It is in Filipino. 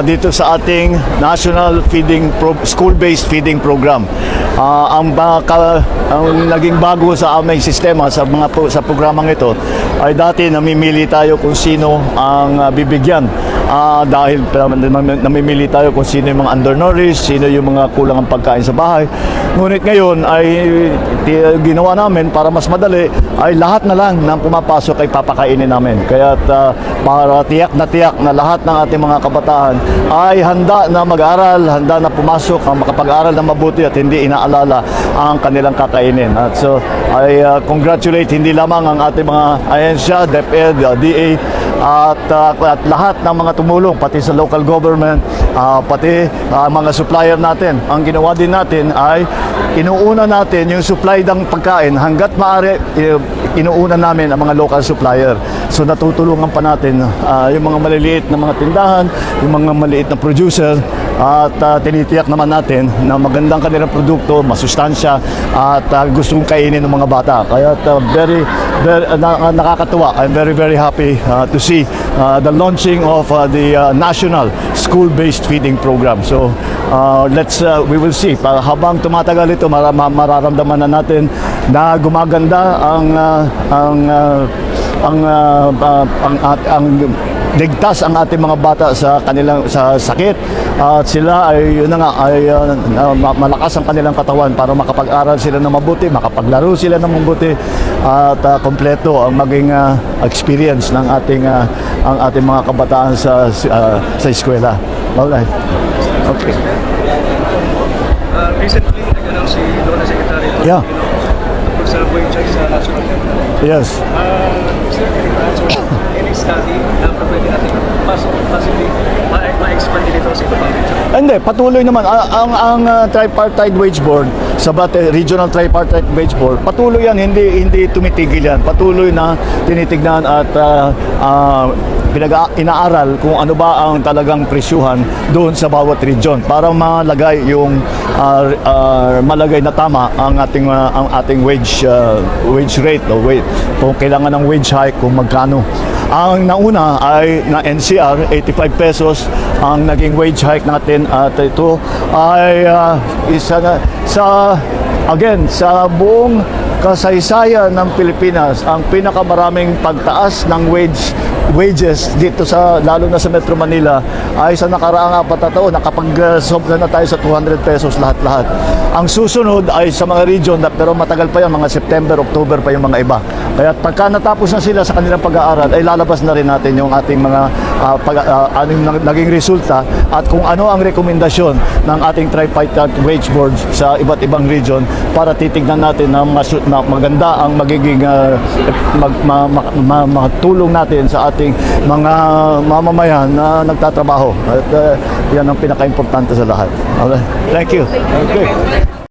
dito sa ating National School-Based Feeding Program. Ang naging bago sa aming sistema sa programang ito ay dati namimili tayo kung sino ang bibigyan. Dahil namimili tayo kung sino yung mga undernourished, sino yung mga kulang ang pagkain sa bahay. Ngunit ngayon ay ginawa namin para mas madali ay lahat na lang ng pumapasok ay papakainin namin. Kaya para tiyak na lahat ng ating mga kabataan ay handa na mag-aral, handa na pumasok, makapag-aral na mabuti at hindi inaalala ang kanilang kakainin. At so I congratulate hindi lamang ang ating mga ahensya, DepEd, DA at lahat ng mga tumulong, pati sa local government, pati mga supplier natin. Ang ginawa din natin ay inuuna natin yung supply ng pagkain hanggat maaari. Inuuna namin ang mga local supplier. So natutulungan pa natin yung mga maliliit na mga tindahan, yung mga maliit na producer, at tinitiyak naman natin na magandang kanilang produkto, masustansya at gustong kainin ng mga bata. Kaya very nakakatuwa. I'm very happy to see the launching of the National School-Based Feeding Program. So we will see. Habang tumatagal ito, mararamdaman na natin na gumaganda ang ligtas ang ating mga bata sa sakit, at sila ay malakas ang kanilang katawan para makapag-aral sila ng mabuti, makapaglaro sila ng mabuti, at kompleto ang maging experience ng ating mga kabataan sa eskwela. Alright. Okay. Recently, nag-announce si Lona Secretary sa wage hike sa national level. Yes. Any study na pwede natin possibly ma-expand dito sa ibang region? Hindi, patuloy naman. Ang Tripartite Wage Board, Regional Tripartite Wage Board, patuloy yan, hindi tumitigil yan. Patuloy na tinitignan at inaaral kung ano ba ang talagang presyuhan doon sa bawat region para malagay na tama ang ating wage rate o kung kailangan ng wage hike, kung magkano. Ang nauna ay na NCR, 85 pesos ang naging wage hike natin, at ito ay isa na sa buong kasaysayan ng Pilipinas ang pinakamaraming pagtaas ng wages dito lalo na sa Metro Manila ay sa nakaraang 4 na taon. Nakapag-sobra na tayo sa 200 pesos lahat-lahat. Ang susunod ay sa mga region pero matagal pa yan, mga September, October pa yung mga iba. Kaya pagka natapos na sila sa kanilang pag-aaral ay lalabas na rin natin yung ating mga naging resulta at kung ano ang rekomendasyon ng ating Tripartite Wage Board sa iba't ibang region para titignan natin na maganda ang magiging matulong natin sa ating mga mamamayan na nagtatrabaho. At yan ang pinaka-importante sa lahat. Okay. Thank you. Okay.